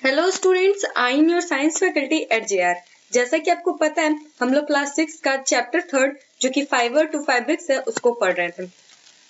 Hello students, I am your science faculty at JR। जैसा कि आपको पता है, हम लोग क्लास 6 का चैप्टर 3 जो कि फाइबर टू फैब्रिक्स है उसको पढ़ रहे थे।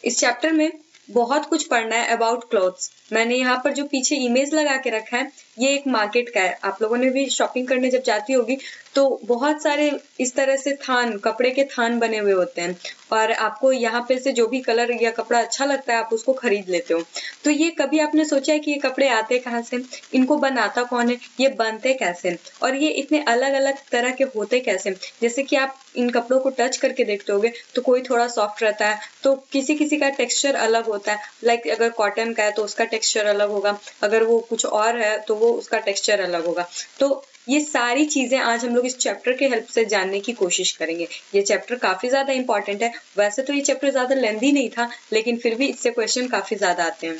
इस चैप्टर में बहुत कुछ पढ़ना है अबाउट क्लॉथ्स। मैंने यहाँ पर जो पीछे इमेज लगा के रखा है ये एक मार्केट का है। आप लोगों ने भी शॉपिंग करने जब जाती होगी तो बहुत सारे इस तरह से थान, कपड़े के थान बने हुए होते हैं और आपको यहाँ पे से जो भी कलर या कपड़ा अच्छा लगता है आप उसको खरीद लेते हो। तो ये कभी आपने सोचा है कि ये कपड़े आते कहाँ से, इनको बनाता कौन है, ये बनते कैसे और ये इतने अलग अलग तरह के होते कैसे। जैसे कि आप इन कपड़ों को टच करके देखते होगे तो कोई थोड़ा सॉफ्ट रहता है, तो किसी किसी का टेक्सचर अलग होता है। लाइक अगर कॉटन का है तो उसका टेक्सचर अलग होगा, अगर वो कुछ और है तो वो उसका टेक्सचर अलग होगा। तो ये सारी चीजें आज हम लोग इस चैप्टर के हेल्प से जानने की कोशिश करेंगे। ये चैप्टर काफी ज्यादा इंपॉर्टेंट है। वैसे तो ये चैप्टर ज्यादा लेंथी नहीं था, लेकिन फिर भी इससे क्वेश्चन काफी ज्यादा आते हैं।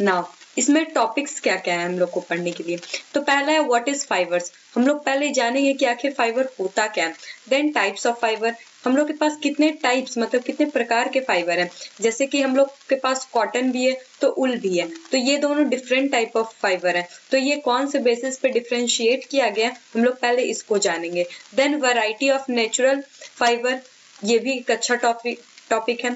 नाउ इसमें टॉपिक्स क्या क्या है हम लोग को पढ़ने के लिए। तो पहला है व्हाट इज फाइबर्स। हम लोग पहले जानेंगे कि आखिर फाइबर होता क्या है। देन टाइप्स ऑफ फाइबर, हम लोग के पास कितने टाइप्स मतलब कितने प्रकार के फाइबर हैं। जैसे कि हम लोग के पास कॉटन भी है तो उल भी है, तो ये दोनों डिफरेंट टाइप ऑफ फाइबर है। तो ये कौन से बेसिस पे डिफरेंशिएट किया गया है हम लोग पहले इसको जानेंगे। Then variety of natural fibre, ये भी एक अच्छा टॉपिक है।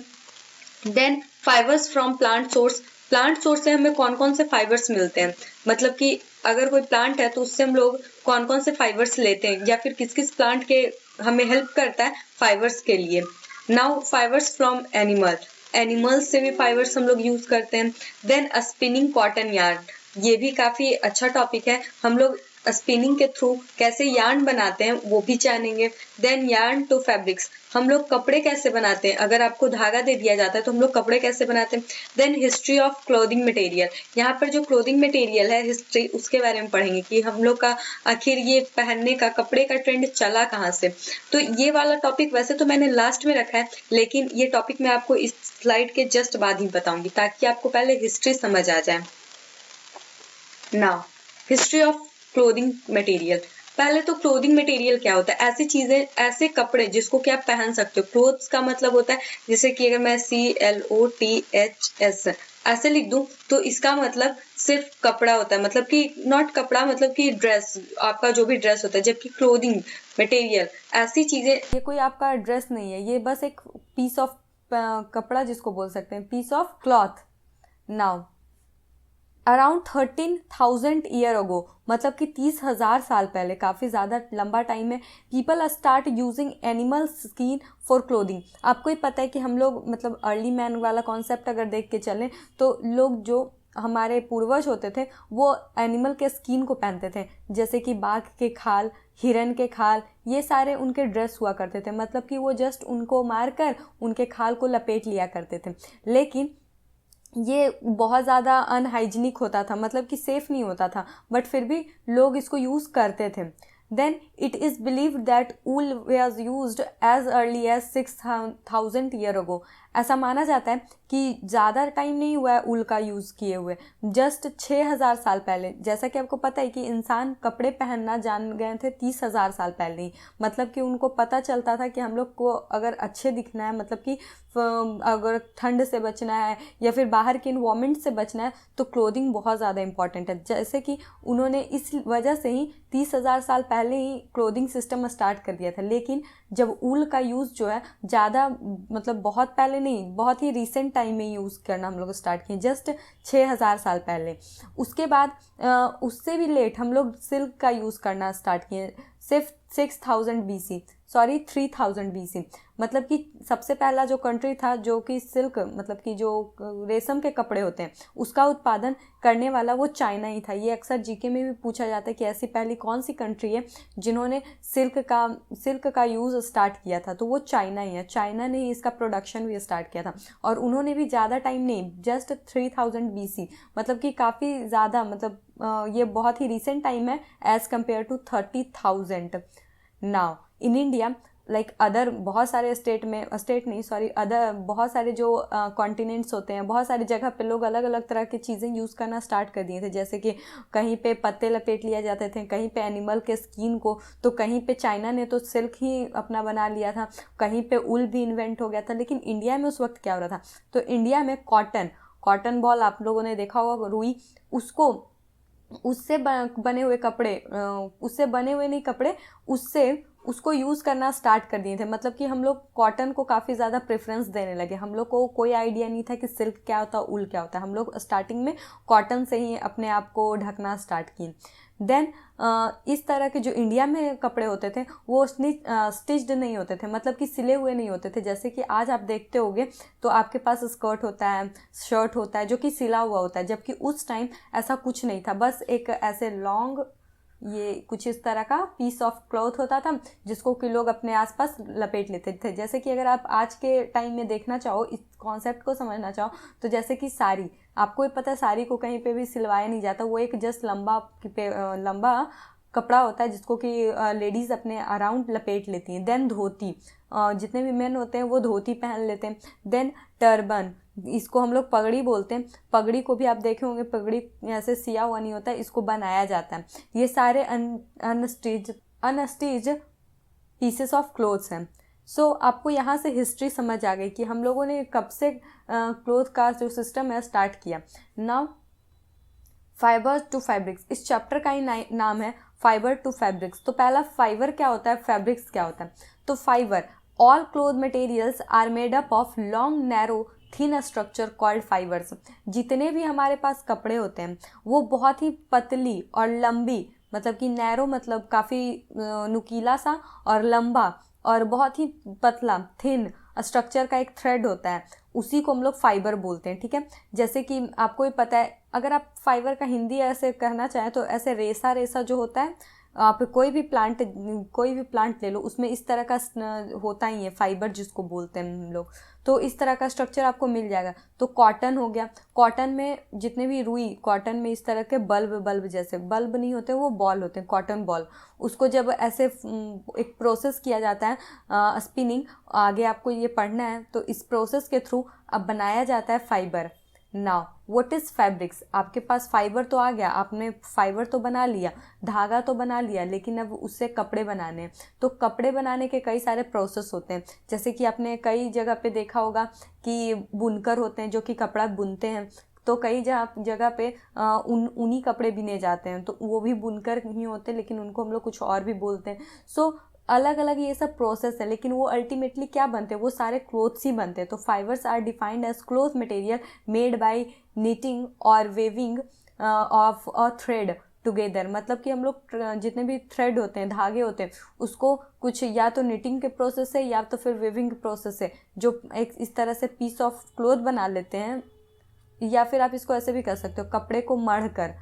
Then fibres from plant source, plant source से हमें कौन कौन से फाइबर्स मिलते हैं, मतलब कि अगर कोई प्लांट है तो उससे हम लोग कौन कौन से फाइबर्स लेते हैं या फिर किस किस प्लांट के हमें हेल्प करता है फाइबर्स के लिए। Now fibres from animal, animals से भी फाइबर्स हम लोग यूज करते हैं। देन स्पिनिंग कॉटन यार्न, ये भी काफी अच्छा टॉपिक है। हम लोग स्पिनिंग के थ्रू कैसे यार्न बनाते हैं वो भी जानेंगे। देन यार्न टू फैब्रिक्स, हम लोग कपड़े कैसे बनाते हैं, अगर आपको धागा दे दिया जाता है तो हम लोग कपड़े कैसे बनाते हैं। Then history of clothing material, यहाँ पर जो क्लोथिंग मटेरियल है हिस्ट्री उसके बारे में पढ़ेंगे कि हम लोग का आखिर ये पहनने का कपड़े का ट्रेंड चला कहाँ से। तो ये वाला टॉपिक वैसे तो मैंने लास्ट में रखा है, लेकिन ये टॉपिक मैं आपको इस स्लाइड के जस्ट बाद ही बताऊंगी ताकि आपको पहले हिस्ट्री समझ आ जाए। Now history of clothing material, पहले तो क्लोथिंग मटेरियल क्या होता है, ऐसी चीजें, ऐसे कपड़े जिसको कि आप पहन सकते हो। क्लोथ्स का मतलब होता है, जैसे कि अगर मैं CLOTHS ऐसे लिख दूं तो इसका मतलब सिर्फ कपड़ा होता है, मतलब कि नॉट कपड़ा, मतलब कि ड्रेस, आपका जो भी ड्रेस होता है। जबकि क्लोथिंग मटेरियल ऐसी चीजें, ये कोई आपका ड्रेस नहीं है, ये बस एक पीस ऑफ कपड़ा जिसको बोल सकते हैं piece of cloth. Now around 13,000 year ago, मतलब कि 30,000 साल पहले, काफ़ी ज़्यादा लंबा टाइम है, people start using animal skin for clothing. आपको ही पता है कि हम लोग मतलब अर्ली मैन वाला कॉन्सेप्ट अगर देख के चलें तो लोग जो हमारे पूर्वज होते थे वो एनिमल के स्किन को पहनते थे, जैसे कि बाघ के खाल, हिरन के खाल, ये सारे उनके ड्रेस हुआ करते थे। मतलब कि वो जस्ट उनको मारकर उनके खाल को लपेट लिया करते थे। लेकिन ये बहुत ज़्यादा अनहाइजीनिक होता था, मतलब कि सेफ़ नहीं होता था, बट फिर भी लोग इसको यूज़ करते थे। Then it is believed that wool was used as early as 6,000 year ago. ऐसा माना जाता है कि ज़्यादा टाइम नहीं हुआ है ऊल का यूज़ किए हुए, जस्ट 6,000 साल पहले। जैसा कि आपको पता है कि इंसान कपड़े पहनना जान गए थे 30,000 साल पहले ही। मतलब कि उनको पता चलता था कि हम लोग को अगर अच्छे दिखना है, मतलब कि अगर ठंड से बचना है या फिर बाहर के इन्वायरमेंट से बचना है तो क्लोथिंग बहुत ज़्यादा इंपॉर्टेंट है। जैसे कि उन्होंने इस वजह से ही 30,000 साल पहले ही क्लोथिंग सिस्टम स्टार्ट कर दिया था। लेकिन जब ऊल का यूज़ जो है ज़्यादा, मतलब बहुत पहले नहीं, बहुत ही रिसेंट टाइम में यूज़ करना हम लोग स्टार्ट किए, जस्ट 6,000 साल पहले। उसके बाद उससे भी लेट हम लोग सिल्क का यूज़ करना स्टार्ट किए, सिर्फ 6,000 BC, सॉरी 3,000 BC। मतलब कि सबसे पहला जो कंट्री था जो कि सिल्क, मतलब कि जो रेशम के कपड़े होते हैं उसका उत्पादन करने वाला, वो चाइना ही था। ये अक्सर जीके में भी पूछा जाता है कि ऐसी पहली कौन सी कंट्री है जिन्होंने सिल्क का यूज़ स्टार्ट किया था, तो वो चाइना ही है। चाइना ने ही इसका प्रोडक्शन भी स्टार्ट किया था और उन्होंने भी ज़्यादा टाइम नहीं, जस्ट 3,000 BC, मतलब कि काफ़ी ज़्यादा, मतलब ये बहुत ही रिसेंट टाइम है as compared to 30,000। Now in India, like other बहुत सारे स्टेट में, स्टेट नहीं सॉरी, अदर बहुत सारे जो कॉन्टिनेंट्स होते हैं, बहुत सारी जगह पे लोग अलग अलग तरह की चीज़ें यूज़ करना स्टार्ट कर दिए थे। जैसे कि कहीं पे पत्ते लपेट लिया जाते थे, कहीं पे एनिमल के स्किन को, तो कहीं पे चाइना ने तो सिल्क ही अपना बना लिया था, कहीं पे उल भी इन्वेंट हो गया था। लेकिन इंडिया में उस वक्त क्या हो रहा था, तो इंडिया में कॉटन बॉल आप लोगों ने देखा होगा, रुई, उसको उससे बने हुए कपड़े, उससे बने हुए नहीं कपड़े, उससे उसको यूज़ करना स्टार्ट कर दिए थे। मतलब कि हम लोग कॉटन को काफ़ी ज़्यादा प्रेफरेंस देने लगे। हम लोग को कोई आइडिया नहीं था कि सिल्क क्या होता है, उल क्या होता है। हम लोग स्टार्टिंग में कॉटन से ही अपने आप को ढकना स्टार्ट किए। देन इस तरह के जो इंडिया में कपड़े होते थे वो स्टिच्ड नहीं होते थे, मतलब कि सिले हुए नहीं होते थे। जैसे कि आज आप देखते होगे तो आपके पास स्कर्ट होता है, शर्ट होता है जो कि सिला हुआ होता है, जबकि उस टाइम ऐसा कुछ नहीं था। बस एक ऐसे लॉन्ग, ये कुछ इस तरह का पीस ऑफ क्लॉथ होता था जिसको कि लोग अपने आसपास लपेट लेते थे। जैसे कि अगर आप आज के टाइम में देखना चाहो, इस कॉन्सेप्ट को समझना चाहो, तो जैसे कि साड़ी, आपको ही पता है साड़ी को कहीं पे भी सिलवाया नहीं जाता। वो एक जस्ट लंबा कपड़ा होता है जिसको कि लेडीज़ अपने अराउंड लपेट लेती हैं। देन धोती, जितने भी मेन होते हैं वो धोती पहन लेते हैं। देन टर्बन, इसको हम लोग पगड़ी बोलते हैं। पगड़ी को भी आप देखे होंगे, पगड़ी ऐसे सिया हुआ नहीं होता है, इसको बनाया जाता है। ये सारे अनस्टिच पीसेस ऑफ क्लोथ्स हैं। सो आपको यहाँ से हिस्ट्री समझ आ गई कि हम लोगों ने कब से क्लोथ का जो सिस्टम है स्टार्ट किया। नाउ फाइबर टू फैब्रिक्स, इस चैप्टर का ही नाम है फाइबर टू फैब्रिक्स। तो पहला फाइबर क्या होता है, फैब्रिक्स क्या होता है। तो fibre, all cloth materials are made up of long narrow thin structure called fibres. जितने भी हमारे पास कपड़े होते हैं वो बहुत ही पतली और लंबी, मतलब कि नैरो मतलब काफ़ी नुकीला सा, और लंबा और बहुत ही पतला थिन स्ट्रक्चर का एक थ्रेड होता है, उसी को हम लोग फाइबर बोलते हैं। ठीक है, जैसे कि आपको ही पता है, अगर आप फाइबर का हिंदी ऐसे कहना चाहें तो ऐसे रेसा रेसा जो होता है, आप कोई भी प्लांट ले लो, उसमें इस तरह का होता ही है फाइबर जिसको बोलते हैं हम लोग। तो इस तरह का स्ट्रक्चर आपको मिल जाएगा। तो कॉटन हो गया, कॉटन में जितने भी रुई, कॉटन में इस तरह के बल्ब जैसे, बल्ब नहीं होते वो बॉल होते हैं, कॉटन बॉल। उसको जब ऐसे एक प्रोसेस किया जाता है स्पिनिंग, आगे आपको ये पढ़ना है, तो इस प्रोसेस के थ्रू अब बनाया जाता है fibre. Now what is fabrics, आपके पास फाइबर तो आ गया, आपने फाइबर तो बना लिया, धागा तो बना लिया, लेकिन अब उससे कपड़े बनाने हैं। तो कपड़े बनाने के कई सारे प्रोसेस होते हैं। जैसे कि आपने कई जगह पे देखा होगा कि बुनकर होते हैं जो कि कपड़ा बुनते हैं। तो कई जगह पे ऊनी कपड़े बिने जाते हैं, तो वो भी बुनकर ही होते हैं, लेकिन उनको हम लोग कुछ और भी बोलते हैं। सो अलग अलग ये सब प्रोसेस है, लेकिन वो अल्टीमेटली क्या बनते हैं, वो सारे क्लोथ्स ही बनते हैं। तो fibres are defined as cloth material made by knitting और weaving of a thread together. मतलब कि हम लोग जितने भी थ्रेड होते हैं, धागे होते हैं, उसको कुछ या तो निटिंग के प्रोसेस से या तो फिर वेविंग प्रोसेस से जो एक इस तरह से पीस ऑफ क्लोथ बना लेते हैं। या फिर आप इसको ऐसे भी कर सकते हो, कपड़े को मढ़कर,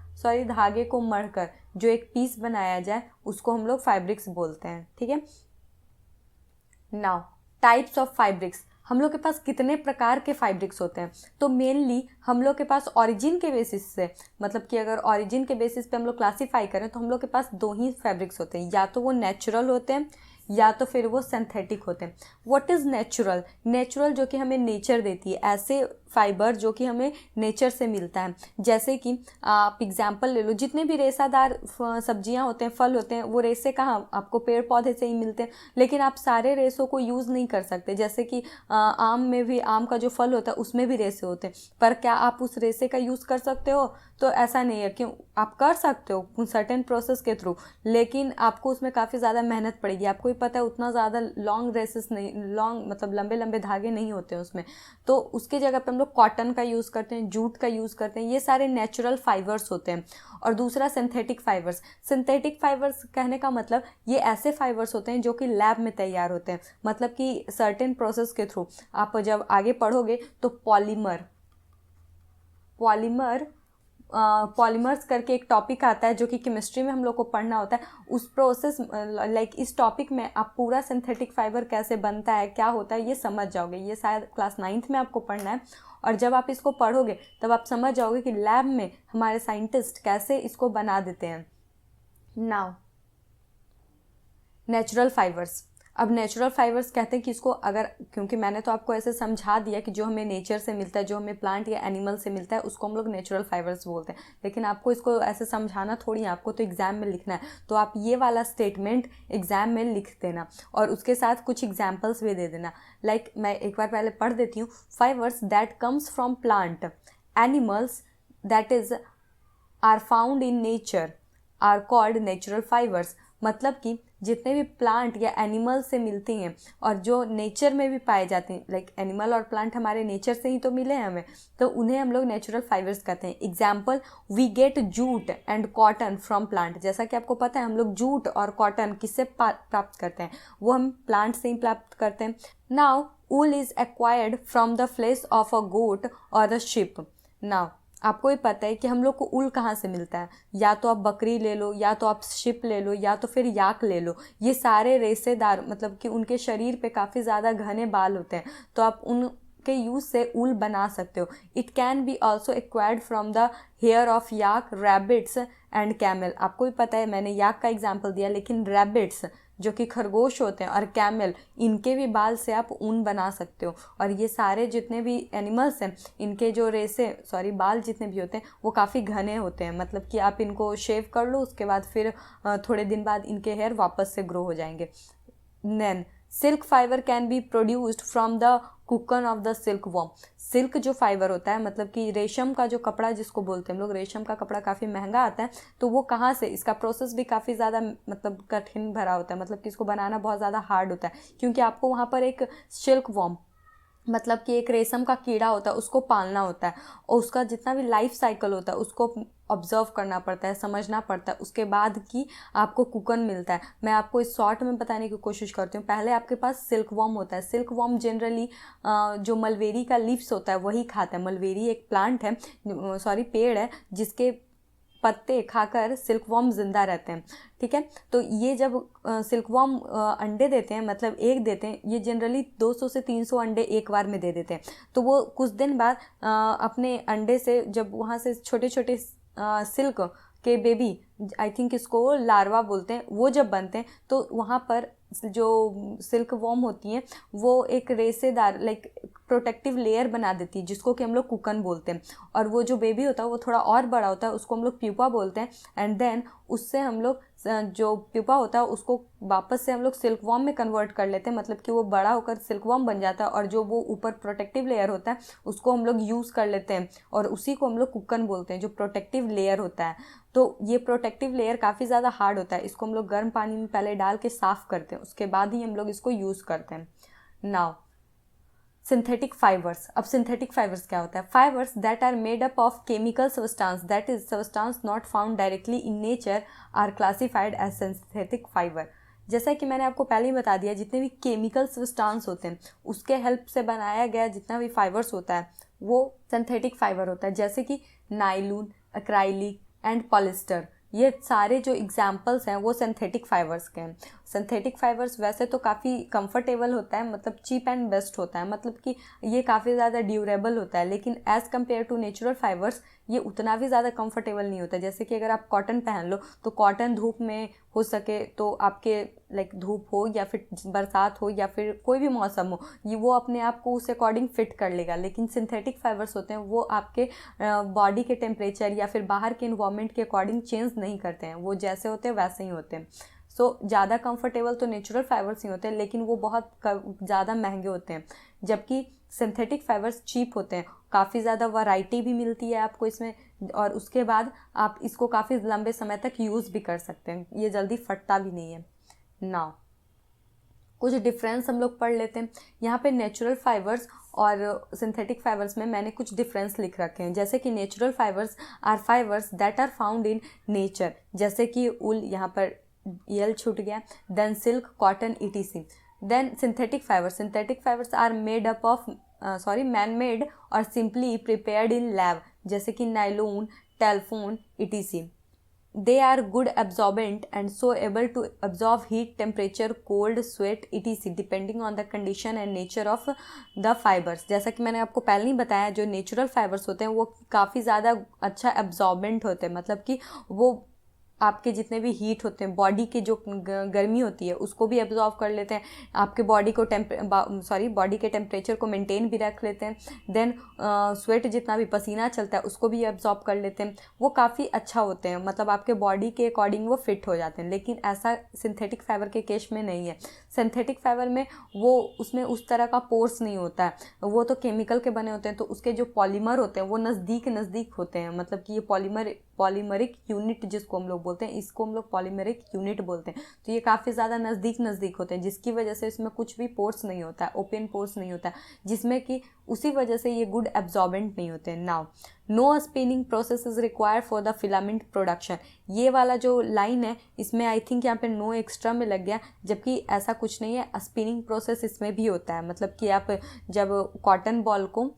धागे को मढ़कर जो एक पीस बनाया जाए उसको हम लोग फैब्रिक्स बोलते हैं। ठीक है, नाउ टाइप्स ऑफ फैब्रिक्स, हम लोग के पास कितने प्रकार के फैब्रिक्स होते हैं। तो मेनली हम लोग के पास ओरिजिन के बेसिस से, मतलब कि अगर ओरिजिन के बेसिस पे हम लोग क्लासीफाई करें तो हम लोग के पास दो ही फैब्रिक्स होते हैं, या तो वो नेचुरल होते हैं या तो फिर वो सिंथेटिक होते हैं। व्हाट इज़ नेचुरल, नेचुरल जो कि हमें नेचर देती है, ऐसे फाइबर जो कि हमें नेचर से मिलता है। जैसे कि आप एग्जांपल ले लो, जितने भी रेसादार सब्जियां होते हैं, फल होते हैं, वो रेसे कहाँ आपको पेड़ पौधे से ही मिलते हैं, लेकिन आप सारे रेसों को यूज़ नहीं कर सकते। जैसे कि आम में भी, आम का जो फल होता है उसमें भी रेसे होते हैं, पर क्या आप उस रेसे का यूज़ कर सकते हो? तो ऐसा नहीं है। क्यों? आप कर सकते हो सर्टेन प्रोसेस के थ्रू, लेकिन आपको उसमें काफ़ी ज़्यादा मेहनत पड़ेगी। आपको ही पता है उतना ज़्यादा लॉन्ग रेसेस नहीं, लॉन्ग मतलब लंबे लंबे धागे नहीं होते हैं उसमें। तो उसके जगह पे हम लोग कॉटन का यूज़ करते हैं, जूट का यूज़ करते हैं। ये सारे नेचुरल फाइबर्स होते हैं। और दूसरा सिंथेटिक फाइबर्स, सिंथेटिक फाइबर्स कहने का मतलब ये ऐसे फाइबर्स होते हैं जो कि लैब में तैयार होते हैं, मतलब कि सर्टेन प्रोसेस के थ्रू। आप जब आगे पढ़ोगे तो पॉलीमर्स करके एक टॉपिक आता है जो कि केमिस्ट्री में हम लोग को पढ़ना होता है। उस प्रोसेस इस टॉपिक में आप पूरा सिंथेटिक फाइबर कैसे बनता है, क्या होता है, ये समझ जाओगे। ये शायद क्लास 9th में आपको पढ़ना है, और जब आप इसको पढ़ोगे तब आप समझ जाओगे कि लैब में हमारे साइंटिस्ट कैसे इसको बना देते हैं। नाउ नेचुरल फाइबर्स, अब नेचुरल फाइबर्स कहते हैं कि इसको अगर, क्योंकि मैंने तो आपको ऐसे समझा दिया कि जो हमें नेचर से मिलता है, जो हमें प्लांट या एनिमल से मिलता है, उसको हम लोग नेचुरल फाइबर्स बोलते हैं। लेकिन आपको इसको ऐसे समझाना थोड़ी है, आपको तो एग्जाम में लिखना है। तो आप ये वाला स्टेटमेंट एग्जाम में लिख देना और उसके साथ कुछ एग्जाम्पल्स भी दे देना। लाइक मैं एक बार पहले पढ़ देती हूँ। Fibres that comes from plant animals that is are found in nature are called natural fibres. मतलब कि जितने भी प्लांट या एनिमल से मिलती हैं और जो नेचर में भी पाए जाते हैं, लाइक एनिमल और प्लांट हमारे नेचर से ही तो मिले हैं हमें, तो उन्हें हम लोग नेचुरल फाइबर्स कहते हैं। Example, we get jute and cotton from plant. जैसा कि आपको पता है हम लोग जूट और कॉटन किससे प्राप्त करते हैं, वो हम प्लांट से ही प्राप्त करते हैं। Now wool is acquired from the flesh of a goat और अ शिप। नाउ आपको ही पता है कि हम लोग को ऊल कहाँ से मिलता है, या तो आप बकरी ले लो, या तो आप शिप ले लो, या तो फिर याक ले लो। ये सारे रेशेदार, मतलब कि उनके शरीर पे काफ़ी ज़्यादा घने बाल होते हैं, तो आप उनके यूज़ से ऊल बना सकते हो। It can be also acquired from the hair of yak, rabbits and camel. आपको भी पता है, मैंने याक का एग्जाम्पल दिया, लेकिन रैबिट्स जो कि खरगोश होते हैं और कैमल, इनके भी बाल से आप ऊन बना सकते हो। और ये सारे जितने भी एनिमल्स हैं, इनके जो बाल जितने भी होते हैं वो काफ़ी घने होते हैं। मतलब कि आप इनको शेव कर लो, उसके बाद फिर थोड़े दिन बाद इनके हेयर वापस से ग्रो हो जाएंगे। Then silk fibre can be produced from the cocoon of the silkworm. Silk जो फाइबर होता है, मतलब कि रेशम का जो कपड़ा जिसको बोलते हैं हम लोग, रेशम का कपड़ा काफ़ी महंगा आता है, तो वो कहाँ से, इसका प्रोसेस भी काफ़ी ज़्यादा मतलब कठिन भरा होता है। मतलब कि इसको बनाना बहुत ज़्यादा हार्ड होता है, क्योंकि आपको वहाँ पर एक सिल्क वॉर्म, मतलब कि एक रेशम का कीड़ा होता है, उसको पालना होता है, और उसका जितना भी लाइफ साइकिल होता है उसको ऑब्जर्व करना पड़ता है, समझना पड़ता है, उसके बाद की आपको कुकन मिलता है। मैं आपको इस शॉर्ट में बताने की कोशिश करती हूँ। पहले आपके पास सिल्क वॉर्म होता है। सिल्क वॉर्म जनरली जो मलबेरी का लीव्स होता है वही खाता है। मलबेरी एक प्लांट है, पेड़ है, जिसके पत्ते खाकर सिल्क वॉर्म जिंदा रहते हैं। ठीक है, तो ये जब सिल्क वॉर्म अंडे देते हैं, मतलब एग देते हैं, ये जनरली 200 से 300 अंडे एक बार में दे देते हैं। तो वो कुछ दिन बाद अपने अंडे से, जब वहाँ से छोटे छोटे सिल्क के बेबी, आई थिंक इसको लार्वा बोलते हैं, वो जब बनते हैं, तो वहाँ पर जो सिल्क वॉर्म होती हैं वो एक रेशेदार, लाइक प्रोटेक्टिव लेयर बना देती है, जिसको कि हम लोग कुकन बोलते हैं। और वो जो बेबी होता है वो थोड़ा और बड़ा होता है, उसको हम लोग प्यूपा बोलते हैं। एंड देन उससे हम लोग जो प्यूपा होता है उसको वापस से हम लोग सिल्क वॉर्म में कन्वर्ट कर लेते हैं। मतलब कि वो बड़ा होकर सिल्क वॉर्म बन जाता है, और जो वो ऊपर प्रोटेक्टिव लेयर होता है उसको हम लोग यूज़ कर लेते हैं, और उसी को हम लोग कुकन बोलते हैं, जो प्रोटेक्टिव लेयर होता है। तो ये प्रोटेक्टिव लेयर काफ़ी ज़्यादा हार्ड होता है, इसको हम लोग गर्म पानी में पहले डाल के साफ़ करते हैं, उसके बाद ही हम लोग इसको यूज़ करते हैं। Now synthetic fibres. अब सिंथेटिक फाइबर्स क्या होता है? Fibres that are made up of chemical substance, that is substance not found directly in nature, are classified as synthetic fibre. जैसा कि मैंने आपको पहले ही बता दिया, जितने भी केमिकल सब्सटेंस होते हैं उसके हेल्प से बनाया गया जितना भी फाइबर्स होता है वो सिंथेटिक फाइबर होता है। जैसे कि नायलून, एक्राइलिक एंड पॉलिस्टर, ये सारे जो एग्जाम्पल्स हैं वो सिंथेटिक फाइबर्स के हैं। सिंथेटिक फाइबर्स वैसे तो काफ़ी कंफर्टेबल होता है, मतलब चीप एंड बेस्ट होता है, मतलब कि ये काफ़ी ज़्यादा ड्यूरेबल होता है, लेकिन as compared to natural fibres ये उतना भी ज़्यादा कंफर्टेबल नहीं होता। जैसे कि अगर आप कॉटन पहन लो तो कॉटन धूप में हो सके तो आपके लाइक धूप हो या फिर बरसात हो या फिर कोई भी मौसम हो, ये वो अपने आप को उस अकॉर्डिंग फिट कर लेगा। लेकिन सिंथेटिक फाइबर्स होते हैं वो आपके बॉडी के टेम्परेचर या फिर बाहर के इन्वायरमेंट के अकॉर्डिंग चेंज नहीं करते हैं, वो जैसे होते हैं वैसे ही होते हैं। सो ज़्यादा कंफर्टेबल तो नेचुरल फाइबर्स ही होते हैं, लेकिन वो बहुत ज़्यादा महंगे होते हैं, जबकि सिंथेटिक फाइबर्स चीप होते हैं। काफ़ी ज़्यादा वैरायटी भी मिलती है आपको इसमें, और उसके बाद आप इसको काफ़ी लंबे समय तक यूज़ भी कर सकते हैं, ये जल्दी फटता भी नहीं है। नाउ कुछ डिफरेंस हम लोग पढ़ लेते हैं। यहाँ पे नेचुरल फाइबर्स और सिंथेटिक फाइबर्स में मैंने कुछ डिफरेंस लिख रखे हैं। जैसे कि natural fibres are fibres that are found in nature, जैसे कि ऊल, यहाँ पर यल छूट गया, then silk, cotton, ETC. Then synthetic fibres are made up of man made और सिंपली प्रिपेयर्ड इन लैब, जैसे कि nylon, Teflon, ETC. They are good absorbent and so able to absorb heat, temperature, cold, sweat, etc. depending on the condition and nature of the fibers. जैसा कि मैंने आपको पहले ही बताया, जो नेचुरल फाइबर्स होते हैं वो काफ़ी ज़्यादा अच्छा एब्जॉर्बेंट होते हैं, मतलब कि वो आपके जितने भी हीट होते हैं, बॉडी की जो गर्मी होती है उसको भी एब्जॉर्व कर लेते हैं, आपके बॉडी के टेम्परेचर को मेंटेन भी रख लेते हैं। देन स्वेट जितना भी पसीना चलता है उसको भी एब्जॉर्ब कर लेते हैं। वो काफ़ी अच्छा होते हैं, मतलब आपके बॉडी के अकॉर्डिंग वो फिट हो जाते हैं। लेकिन ऐसा सिंथेटिक फाइबर के केस में नहीं है। सिंथेटिक फाइबर में वो उसमें उस तरह का पोर्स नहीं होता है, वो तो केमिकल के बने होते हैं, तो उसके जो पॉलीमर होते हैं वो नज़दीक होते हैं। मतलब कि ये पॉलीमरिक यूनिट जिसको हम लोग बोलते हैं, इसको हम लोग पॉलीमरिक यूनिट बोलते हैं। तो ये काफ़ी ज़्यादा नज़दीक होते हैं, जिसकी वजह से इसमें कुछ भी पोर्स नहीं होता है, ओपन पोर्स नहीं होता है, जिसमें कि उसी वजह से ये गुड एब्जॉर्बेंट नहीं होते हैं। Now no spinning process is required for the filament production. ये वाला जो लाइन है इसमें आई थिंक यहाँ पे नो एक्स्ट्रा में लग गया, जबकि ऐसा कुछ नहीं है। स्पिनिंग प्रोसेस इसमें भी होता है, मतलब कि आप जब कॉटन बॉल को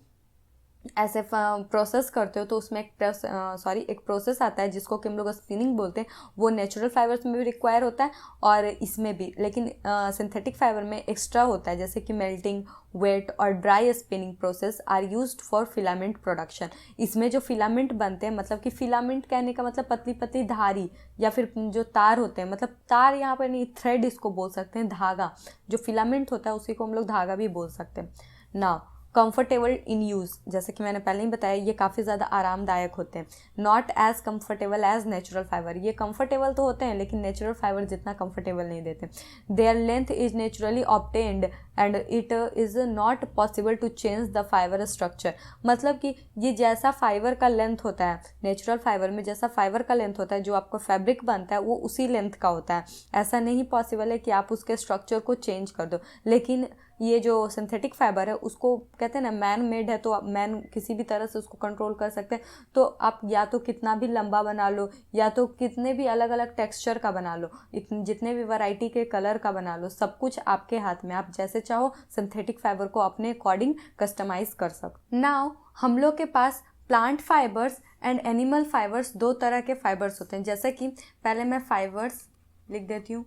ऐसे प्रोसेस करते हो तो उसमें एक प्रोसेस आता है जिसको कि हम लोग स्पिनिंग बोलते हैं। वो नेचुरल फाइबर्स में भी रिक्वायर होता है और इसमें भी, लेकिन सिंथेटिक फाइबर में एक्स्ट्रा होता है, जैसे कि मेल्टिंग, वेट और dry spinning process are used for filament production. इसमें जो फिलामेंट बनते हैं, मतलब कि फिलामेंट कहने का मतलब पतली पतली धारी या फिर जो तार होते हैं, मतलब तार यहाँ पर नहीं, थ्रेड इसको बोल सकते हैं, धागा। जो फिलामेंट होता है उसी को हम लोग धागा भी बोल सकते हैं। नाउ कंफर्टेबल इन यूज़, जैसे कि मैंने पहले ही बताया, ये काफ़ी ज़्यादा आरामदायक होते हैं। Not as comfortable as natural fibre, ये कंफर्टेबल तो होते हैं लेकिन नेचुरल फाइबर जितना कंफर्टेबल नहीं देते। Their length is naturally obtained and it is not possible to change the fibre structure. मतलब कि ये जैसा फाइबर का लेंथ होता है, नेचुरल फाइबर में जैसा फाइबर का लेंथ होता है, जो आपका फैब्रिक बनता है वो उसी लेंथ का होता है। ऐसा नहीं पॉसिबल है कि आप उसके स्ट्रक्चर को चेंज कर दो। लेकिन ये जो सिंथेटिक फाइबर है उसको कहते हैं ना, मैन मेड है, तो मैन किसी भी तरह से उसको कंट्रोल कर सकते हैं। तो आप या तो कितना भी लंबा बना लो, या तो कितने भी अलग अलग टेक्सचर का बना लो, जितने भी वैरायटी के कलर का बना लो, सब कुछ आपके हाथ में। आप जैसे चाहो सिंथेटिक फाइबर को अपने अकॉर्डिंग कस्टमाइज कर सकते। नाउ हम लोग के पास plant fibres and animal fibres, दो तरह के फाइबर्स होते हैं। जैसे कि पहले मैं फाइबर्स लिख देती हूँ।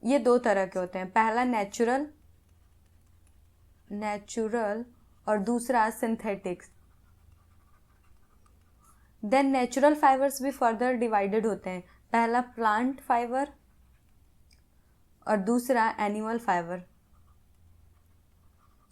ये दो तरह के होते हैं, पहला नेचुरल और दूसरा सिंथेटिक्स। देन नेचुरल फाइबर्स भी फर्दर डिवाइडेड होते हैं, पहला प्लांट फाइबर और दूसरा एनिमल फाइबर।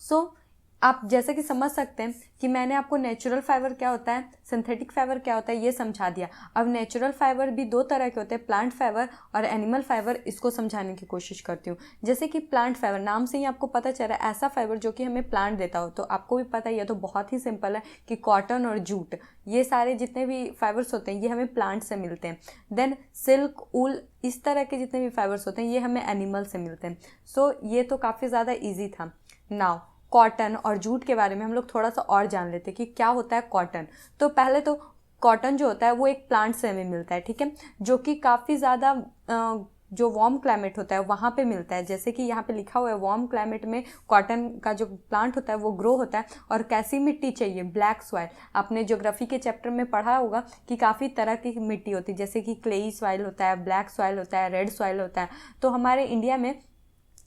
सो आप जैसे कि समझ सकते हैं कि मैंने आपको नेचुरल फाइबर क्या होता है, सिंथेटिक फाइबर क्या होता है, ये समझा दिया। अब नेचुरल फाइबर भी दो तरह के होते हैं, प्लांट फाइबर और एनिमल फाइबर, इसको समझाने की कोशिश करती हूँ। जैसे कि प्लांट फाइबर, नाम से ही आपको पता चल रहा है, ऐसा फाइबर जो कि हमें प्लांट देता हो। तो आपको भी पता ही है, तो बहुत ही सिंपल है कि कॉटन और जूट, ये सारे जितने भी फाइबर्स होते हैं ये हमें प्लांट से मिलते हैं। देन सिल्क, ऊल, इस तरह के जितने भी फाइबर्स होते हैं ये हमें एनिमल से मिलते हैं। सो ये तो काफ़ी ज़्यादा ईजी था। नाउ कॉटन और जूट के बारे में हम लोग थोड़ा सा और जान लेते हैं कि क्या होता है कॉटन। तो पहले तो कॉटन जो होता है वो एक प्लांट से हमें मिलता है, ठीक है, जो कि काफ़ी ज़्यादा जो वार्म क्लाइमेट होता है वहाँ पे मिलता है। जैसे कि यहाँ पे लिखा हुआ है, वार्म क्लाइमेट में कॉटन का जो प्लांट होता है वो ग्रो होता है। और कैसी मिट्टी चाहिए, ब्लैक सॉइल। आपने ज्योग्राफी के चैप्टर में पढ़ा होगा कि काफ़ी तरह की मिट्टी होती है, जैसे कि क्लेई सॉइल होता है, ब्लैक सॉइल होता है, रेड सॉइल होता है। तो हमारे इंडिया में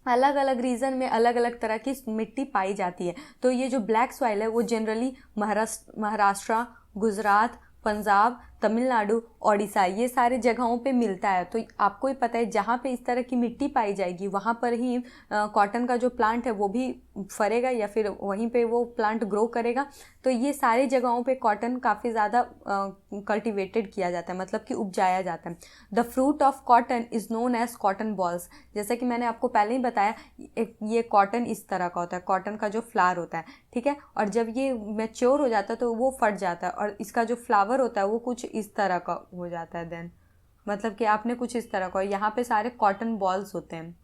अलग अलग रीजन में अलग अलग तरह की मिट्टी पाई जाती है। तो ये जो ब्लैक सॉइल है वो जनरली महाराष्ट्र, गुजरात, पंजाब, तमिलनाडु, ओडिशा, ये सारे जगहों पे मिलता है। तो आपको ही पता है जहाँ पे इस तरह की मिट्टी पाई जाएगी वहाँ पर ही कॉटन का जो प्लांट है वो भी फरेगा या फिर वहीं पे वो प्लांट ग्रो करेगा। तो ये सारी जगहों पे कॉटन काफ़ी ज़्यादा कल्टिवेटेड किया जाता है, मतलब कि उपजाया जाता है। The fruit of cotton is known as cotton balls. जैसे कि मैंने आपको पहले ही बताया, ये कॉटन इस तरह का होता है, कॉटन का जो फ्लावर होता है, ठीक है। और जब ये मैच्योर हो जाता है तो वो फट जाता है और इसका जो फ्लावर होता है वो कुछ इस तरह का हो जाता है। देन मतलब कि आपने कुछ इस तरह का, यहाँ पे सारे कॉटन बॉल्स होते हैं।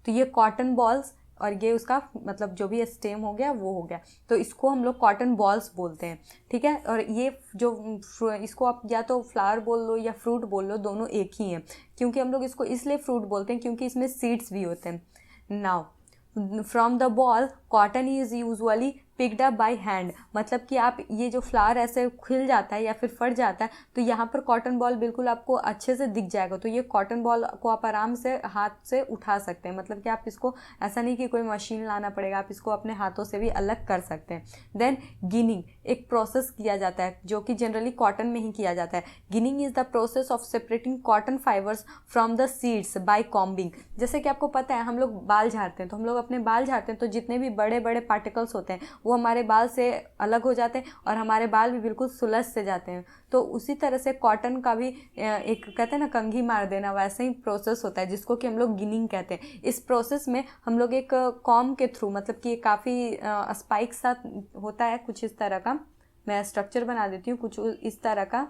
तो ये कॉटन बॉल्स और ये उसका मतलब जो भी स्टेम हो गया वो हो गया, तो इसको हम लोग कॉटन बॉल्स बोलते हैं, ठीक है। और ये जो इसको आप या तो फ्लावर बोल लो या फ्रूट बोल लो, दोनों एक ही हैं। क्योंकि हम लोग इसको इसलिए फ्रूट बोलते हैं क्योंकि इसमें सीड्स भी होते हैं। Now from the ball cotton is usually picked up by hand, मतलब कि आप ये जो फ्लावर ऐसे खिल जाता है या फिर फट जाता है तो यहाँ पर कॉटन बॉल बिल्कुल आपको अच्छे से दिख जाएगा। तो ये कॉटन बॉल को आप आराम से हाथ से उठा सकते हैं, मतलब कि आप इसको ऐसा नहीं कि कोई मशीन लाना पड़ेगा, आप इसको अपने हाथों से भी अलग कर सकते हैं। देन गिनिंग एक प्रोसेस किया जाता है जो कि जनरली कॉटन में ही किया जाता है। Ginning is the process of separating cotton fibres from the seeds by combing. जैसे कि आपको पता है हम लोग बाल झाड़ते हैं, तो हम लोग अपने बाल झाड़ते हैं तो जितने भी बड़े बड़े पार्टिकल्स होते हैं वो हमारे बाल से अलग हो जाते हैं और हमारे बाल भी बिल्कुल सुलझ से जाते हैं। तो उसी तरह से कॉटन का भी एक कहते हैं ना कंघी मार देना, वैसे ही प्रोसेस होता है जिसको कि हम लोग गिनिंग कहते हैं। इस प्रोसेस में हम लोग एक कॉम के थ्रू, मतलब कि काफ़ी स्पाइक साथ होता है कुछ इस तरह का, मैं स्ट्रक्चर बना देती हूँ, कुछ इस तरह का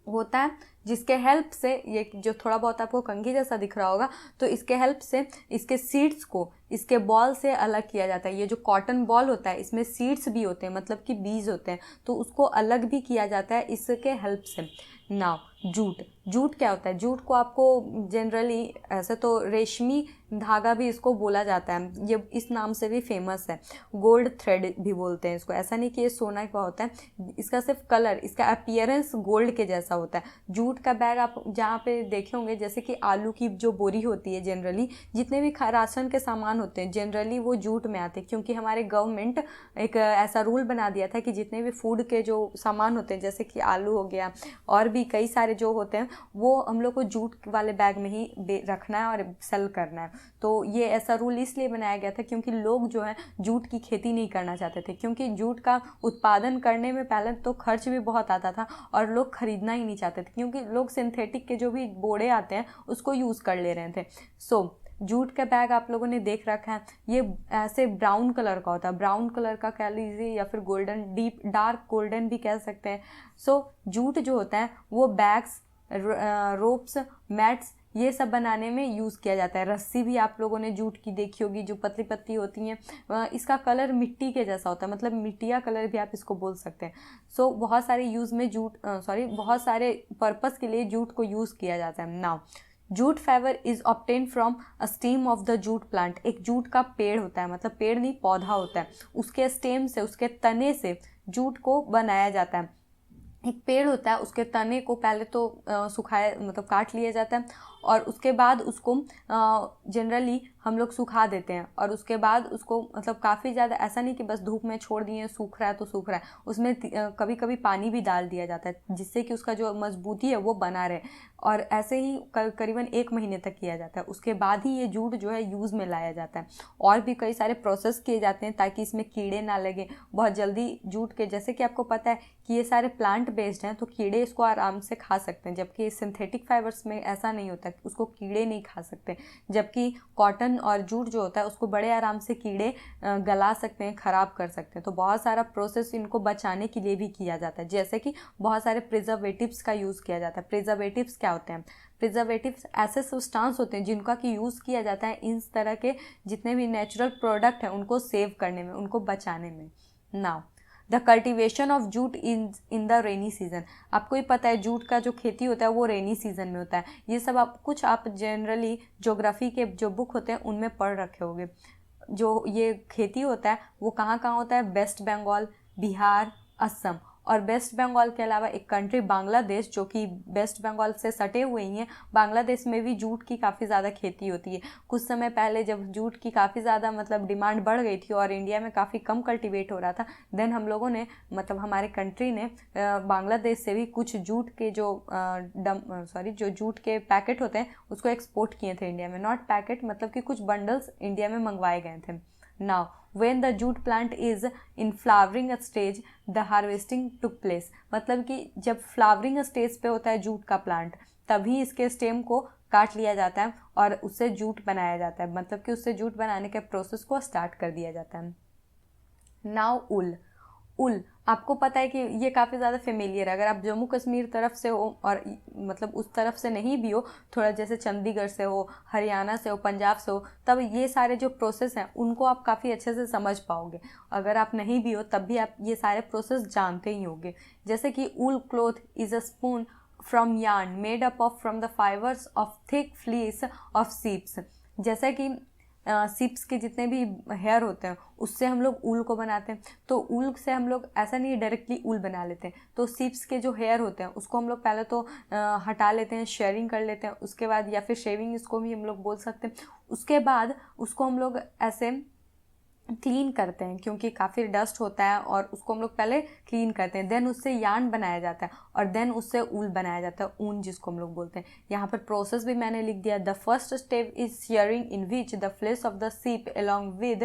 होता है जिसके हेल्प से ये जो थोड़ा बहुत आपको कंघी जैसा दिख रहा होगा, तो इसके हेल्प से इसके सीड्स को इसके बॉल से अलग किया जाता है। ये जो कॉटन बॉल होता है इसमें सीड्स भी होते हैं, मतलब कि बीज होते हैं, तो उसको अलग भी किया जाता है इसके हेल्प से। नाउ जूट, जूट क्या होता है? जूट को आपको जनरली ऐसे तो रेशमी धागा भी इसको बोला जाता है, ये इस नाम से भी फेमस है। गोल्ड थ्रेड भी बोलते हैं इसको, ऐसा नहीं कि ये सोना का होता है, इसका सिर्फ कलर, इसका अपीयरेंस गोल्ड के जैसा होता है। जूट का बैग आप जहाँ पे देखे होंगे, जैसे कि आलू की जो बोरी होती है, जनरली जितने भी राशन के सामान होते हैं जनरली वो जूट में आते हैं, क्योंकि हमारे गवर्नमेंट एक ऐसा रूल बना दिया था कि जितने भी फूड के जो सामान होते हैं जैसे कि आलू हो गया और भी कई सारे जो होते हैं वो हम लोग को जूट वाले बैग में ही रखना है और सेल करना है। तो ये ऐसा रूल इसलिए बनाया गया था क्योंकि लोग जो है जूट की खेती नहीं करना चाहते थे, क्योंकि जूट का उत्पादन करने में पहले तो खर्च भी बहुत आता था और लोग खरीदना ही नहीं चाहते थे, क्योंकि लोग सिंथेटिक के जो भी बोड़े आते हैं उसको यूज़ कर ले रहे थे। सो जूट का बैग आप लोगों ने देख रखा है, ये ऐसे ब्राउन कलर का होता है, ब्राउन कलर का कह लीजिए या फिर गोल्डन, डीप डार्क गोल्डन भी कह सकते हैं। सो जूट जो होता है वो बैग्स, रोप्स, मैट्स ये सब बनाने में यूज़ किया जाता है। रस्सी भी आप लोगों ने जूट की देखी होगी जो पतली पतली होती हैं, इसका कलर मिट्टी के जैसा होता है, मतलब मिट्टिया कलर भी आप इसको बोल सकते हैं। सो बहुत सारे यूज़ में बहुत सारे पर्पस के लिए जूट को यूज़ किया जाता है। Now jute fibre is obtain from a stem of the jute plant. एक जूट का पेड़ होता है, मतलब पेड़ नहीं पौधा होता है, उसके स्टेम से, उसके तने से जूट को बनाया जाता है। एक पेड़ होता है, उसके तने को पहले तो सुखाया, मतलब काट लिया जाता है और उसके बाद उसको जनरली हम लोग सुखा देते हैं और उसके बाद उसको मतलब काफ़ी ज़्यादा, ऐसा नहीं कि बस धूप में छोड़ दिए सूख रहा है तो सूख रहा है, उसमें कभी कभी पानी भी डाल दिया जाता है जिससे कि उसका जो मजबूती है वो बना रहे, और ऐसे ही करीबन 1 महीने तक किया जाता है। उसके बाद ही ये जूट जो है यूज़ में लाया जाता है। और भी कई सारे प्रोसेस किए जाते हैं ताकि इसमें कीड़े ना लगे बहुत जल्दी जूट के, जैसे कि आपको पता है कि ये सारे प्लांट बेस्ड हैं तो कीड़े इसको आराम से खा सकते हैं, जबकि सिंथेटिक फाइबर्स में ऐसा नहीं होता, उसको कीड़े नहीं खा सकते, जबकि कॉटन और जूट जो होता है उसको बड़े आराम से कीड़े गला सकते हैं, ख़राब कर सकते हैं। तो बहुत सारा प्रोसेस इनको बचाने के लिए भी किया जाता है, जैसे कि बहुत सारे प्रिजर्वेटिव्स का यूज़ किया जाता है। प्रिजर्वेटिव्स क्या होते हैं? प्रिजर्वेटिव्स ऐसे सब्सटेंस होते हैं जिनका कि यूज़ किया जाता है इन तरह के जितने भी नेचुरल प्रोडक्ट हैं उनको सेव करने में, उनको बचाने में। Now the cultivation of jute in the rainy season. आपको ही पता है जूट का जो खेती होता है वो रेनी सीजन में होता है। ये सब आप जनरली ज्योग्राफी के जो बुक होते हैं उनमें पढ़ रखे होंगे। जो ये खेती होता है वो कहाँ कहाँ होता है? वेस्ट बंगाल, बिहार, असम, और वेस्ट बंगाल के अलावा एक कंट्री बांग्लादेश जो कि वेस्ट बंगाल से सटे हुए ही हैं, बांग्लादेश में भी जूट की काफ़ी ज़्यादा खेती होती है। कुछ समय पहले जब जूट की काफ़ी ज़्यादा मतलब डिमांड बढ़ गई थी और इंडिया में काफ़ी कम कल्टीवेट हो रहा था, देन हम लोगों ने मतलब हमारे कंट्री ने बांग्लादेश से भी कुछ जूट के जो जूट के पैकेट होते हैं उसको एक्सपोर्ट किए थे इंडिया में। नॉट पैकेट, मतलब कि कुछ बंडल्स इंडिया में मंगवाए गए थे। Now, when the jute plant is in flowering stage, the harvesting took place। मतलब कि जब फ्लावरिंग स्टेज पे होता है जूट का प्लांट तभी इसके स्टेम को काट लिया जाता है और उससे जूट बनाया जाता है, मतलब कि उससे जूट बनाने के प्रोसेस को स्टार्ट कर दिया जाता है। नाउ उल आपको पता है कि ये काफ़ी ज़्यादा फेमिलियर है। अगर आप जम्मू कश्मीर तरफ से हो और मतलब उस तरफ से नहीं भी हो, थोड़ा जैसे चंडीगढ़ से हो, हरियाणा से हो, पंजाब से हो, तब ये सारे जो प्रोसेस हैं उनको आप काफ़ी अच्छे से समझ पाओगे। अगर आप नहीं भी हो तब भी आप ये सारे प्रोसेस जानते ही होंगे। जैसे कि wool cloth is a spun from yarn made up of from the fibres of thick fleece of sheeps. जैसे कि सिप्स के जितने भी हेयर होते हैं उससे हम लोग ऊल को बनाते हैं। तो ऊल से हम लोग ऐसा नहीं डायरेक्टली ऊल बना लेते हैं, तो सिप्स के जो हेयर होते हैं उसको हम लोग पहले तो हटा लेते हैं, शेयरिंग कर लेते हैं, उसके बाद या फिर शेविंग इसको भी हम लोग बोल सकते हैं। उसके बाद उसको हम लोग ऐसे क्लीन करते हैं क्योंकि काफ़ी डस्ट होता है और उसको हम लोग पहले क्लीन करते हैं, देन उससे यार्न बनाया जाता है और देन उससे ऊल बनाया जाता है, ऊन जिसको हम लोग बोलते हैं। यहाँ पर प्रोसेस भी मैंने लिख दिया। The first step is shearing in which the flesh of the sheep along with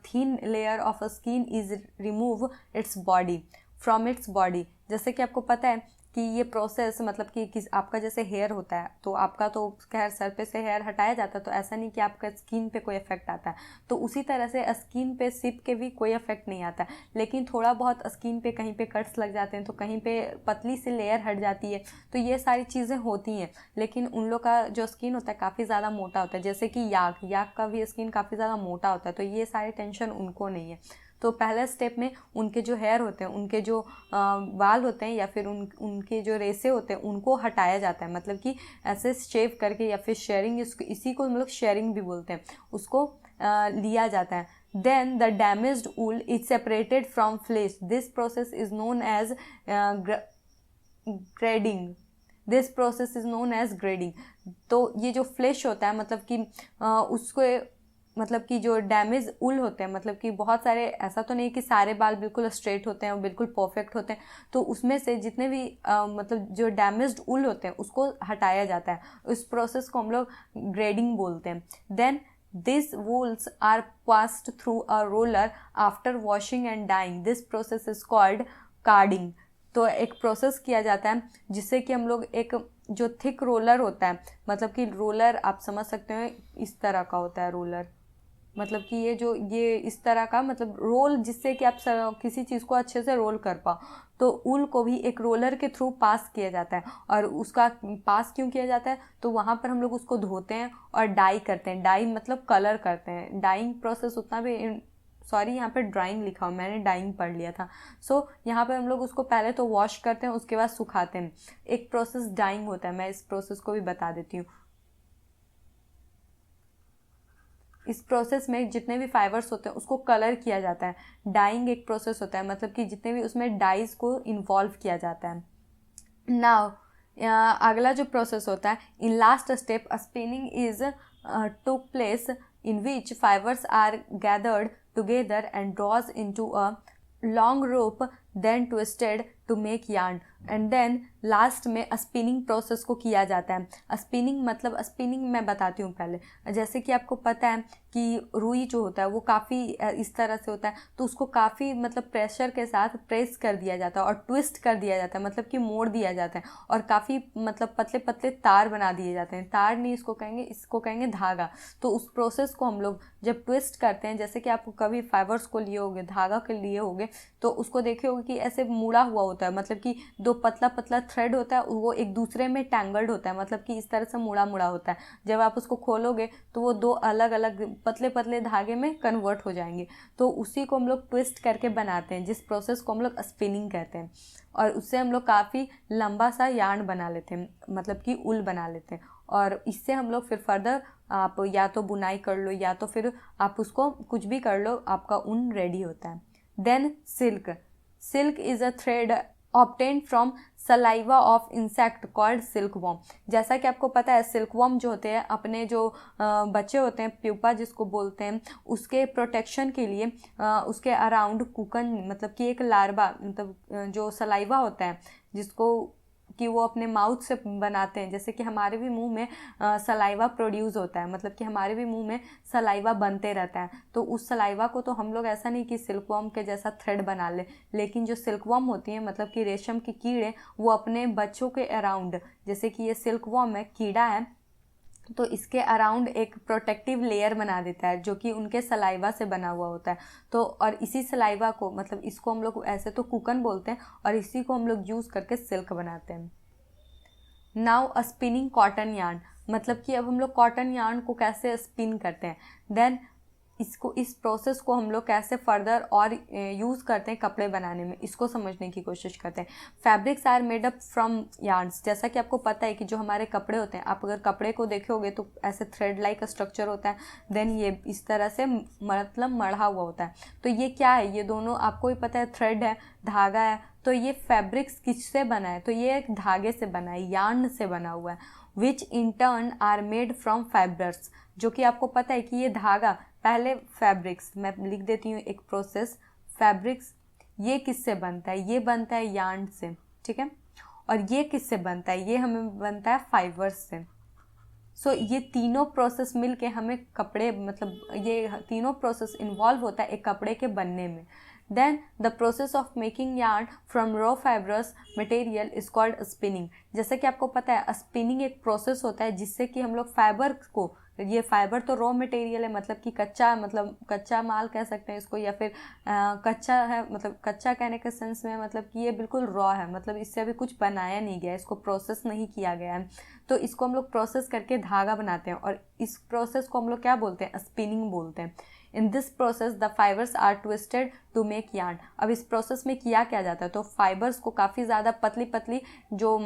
thin layer of a skin is remove its body from its body। जैसे कि आपको पता है कि ये प्रोसेस मतलब कि किस आपका जैसे हेयर होता है तो आपका तो खैर सर पे से हेयर हटाया जाता है, तो ऐसा नहीं कि आपका स्किन पे कोई इफेक्ट आता है। तो उसी तरह से स्किन पे सिप के भी कोई इफेक्ट नहीं आता है, लेकिन थोड़ा बहुत स्किन पे कहीं पे कट्स लग जाते हैं, तो कहीं पे पतली सी लेयर हट जाती है, तो ये सारी चीज़ें होती हैं। लेकिन उन लोग का जो स्किन होता है काफ़ी ज़्यादा मोटा होता है, जैसे कि याक का भी स्किन काफ़ी ज़्यादा मोटा होता है, तो ये सारी टेंशन उनको नहीं है। तो पहले स्टेप में उनके जो हेयर होते हैं, उनके जो बाल होते हैं या फिर उनके जो रेसे होते हैं उनको हटाया जाता है, मतलब कि ऐसे शेव करके या फिर शेयरिंग, इसी को हम लोग शेयरिंग भी बोलते हैं, उसको लिया जाता है। Then the damaged wool is separated from flesh. This process is known as grading. This process is known as grading. तो ये जो फ्लेश होता है मतलब कि उसको मतलब कि जो डैमेज उल होते हैं, मतलब कि बहुत सारे, ऐसा तो नहीं कि सारे बाल बिल्कुल स्ट्रेट होते हैं और बिल्कुल परफेक्ट होते हैं, तो उसमें से जितने भी मतलब जो डैमेज्ड उल होते हैं उसको हटाया जाता है। उस प्रोसेस को हम लोग ग्रेडिंग बोलते हैं। Then this wools are passed through a roller after washing and dyeing. This process is called carding. तो एक प्रोसेस किया जाता है जिससे कि हम लोग एक जो थिक रोलर होता है, मतलब कि रोलर आप समझ सकते हो इस तरह का होता है रोलर, मतलब कि ये इस तरह का मतलब रोल, जिससे कि आप किसी चीज़ को अच्छे से रोल कर पाओ। तो ऊल को भी एक रोलर के थ्रू पास किया जाता है, और उसका पास क्यों किया जाता है, तो वहाँ पर हम लोग उसको धोते हैं और डाई करते हैं। डाई मतलब कलर करते हैं। डाइंग प्रोसेस उतना भी, सॉरी यहाँ पे ड्राइंग लिखा हो, मैंने डाइंग पढ़ लिया था। सो यहाँ पे हम लोग उसको पहले तो वॉश करते हैं, उसके बाद सुखाते हैं। एक प्रोसेस डाइंग होता है, मैं इस प्रोसेस को भी बता देती हूँ। इस प्रोसेस में जितने भी फाइबर्स होते हैं उसको कलर किया जाता है। डाइंग एक प्रोसेस होता है, मतलब कि जितने भी उसमें डाइज को इन्वॉल्व किया जाता है। नाउ अगला जो प्रोसेस होता है, in last step spinning is took place in which fibres are gathered together and draws into a long rope, then twisted to make yarn, and then last में spinning process को किया जाता है। Spinning मतलब, spinning मैं बताती हूँ पहले। जैसे कि आपको पता है कि रुई जो होता है वो काफ़ी इस तरह से होता है, तो उसको काफ़ी मतलब प्रेशर के साथ प्रेस कर दिया जाता है और ट्विस्ट कर दिया जाता है, मतलब कि मोड़ दिया जाता है, और काफ़ी मतलब पतले पतले तार बना दिए जाते हैं। तार नहीं इसको कहेंगे, इसको कहेंगे धागा। तो उस प्रोसेस को हम लोग जब ट्विस्ट करते हैं, जैसे कि आप कभी फाइबर्स को लिए होगे, धागा के लिए होगे, तो उसको देखे होगे कि ऐसे मुड़ा हुआ होता है, मतलब कि दो पतला पतला थ्रेड होता है, वो एक दूसरे में टैंगल्ड होता है, मतलब कि इस तरह से मुड़ा मुड़ा होता है। जब आप उसको खोलोगे तो वो दो अलग अलग पतले पतले धागे में कन्वर्ट हो जाएंगे। तो उसी को हम लोग ट्विस्ट करके बनाते हैं, जिस प्रोसेस को हम लोग स्पिनिंग कहते हैं, और उससे हम लोग काफ़ी लंबा सा यार्न बना लेते हैं, मतलब कि ऊल बना लेते हैं। और इससे हम लोग फिर फर्दर आप या तो बुनाई कर लो या तो फिर आप उसको कुछ भी कर लो, आपका ऊन रेडी होता है। Then silk. Silk is a thread obtained from saliva of insect called silkworm। जैसा कि आपको पता है सिल्कवर्म जो होते हैं, अपने जो बच्चे होते हैं, प्यूपा जिसको बोलते हैं, उसके प्रोटेक्शन के लिए उसके अराउंड कुकन, मतलब कि एक लार्वा, मतलब जो सलाइवा होता है जिसको कि वो अपने माउथ से बनाते हैं। जैसे कि हमारे भी मुंह में सलाइवा प्रोड्यूस होता है, मतलब कि हमारे भी मुंह में सलाइवा बनते रहता है। तो उस सलाइवा को तो हम लोग ऐसा नहीं कि सिल्कवर्म के जैसा थ्रेड बना ले, लेकिन जो सिल्कवर्म होती है, मतलब कि रेशम की कीड़े, वो अपने बच्चों के अराउंड, जैसे कि ये सिल्कवर्म है, कीड़ा है, तो इसके अराउंड एक प्रोटेक्टिव लेयर बना देता है जो कि उनके सलाइवा से बना हुआ होता है। तो और इसी सलाइवा को, मतलब इसको हम लोग ऐसे तो कुकन बोलते हैं, और इसी को हम लोग यूज़ करके सिल्क बनाते हैं। नाउ अ स्पिनिंग कॉटन यार्न, मतलब कि अब हम लोग कॉटन यार्न को कैसे स्पिन करते हैं। देन इस प्रोसेस को हम लोग कैसे फर्दर और यूज़ करते हैं कपड़े बनाने में, इसको समझने की कोशिश करते हैं। Fabrics are made up from yarns. जैसा कि आपको पता है कि जो हमारे कपड़े होते हैं, आप अगर कपड़े को देखोगे तो ऐसे थ्रेड लाइक स्ट्रक्चर होता है, देन ये इस तरह से मतलब मढ़ा हुआ होता है। तो ये क्या है, ये दोनों आपको भी पता है, थ्रेड है, धागा है। तो ये फैब्रिक्स किससे बना है, तो ये एक धागे से बना है, यार्न से बना हुआ है। Which in turn are made from fibres, जो कि आपको पता है कि ये धागा पहले फैब्रिक्स, मैं लिख देती हूँ एक प्रोसेस, फैब्रिक्स ये किससे बनता है, ये बनता है यार्न से, ठीक है। और ये किससे बनता है, ये हमें बनता है फाइबर्स से। सो ये तीनों प्रोसेस मिलके हमें कपड़े, मतलब ये तीनों प्रोसेस इन्वॉल्व होता है एक कपड़े के बनने में। Then the process of making yarn from raw fibrous material is called spinning। जैसे कि आपको पता है स्पिनिंग एक प्रोसेस होता है जिससे कि हम लोग फाइबर को, ये फाइबर तो रॉ मटेरियल है, मतलब कि कच्चा, मतलब कच्चा माल कह सकते हैं इसको, या फिर कच्चा है, मतलब कच्चा कहने के सेंस में मतलब कि ये बिल्कुल रॉ है, मतलब इससे अभी कुछ बनाया नहीं गया, इसको प्रोसेस नहीं किया गया है। तो इसको हम लोग प्रोसेस करके धागा बनाते हैं, और इस प्रोसेस को हम लोग क्या बोलते हैं, स्पिनिंग बोलते हैं। In this process the fibres are twisted to make yarn. अब इस प्रोसेस में किया क्या जाता है, तो फाइबर्स को काफ़ी ज़्यादा पतली पतली जो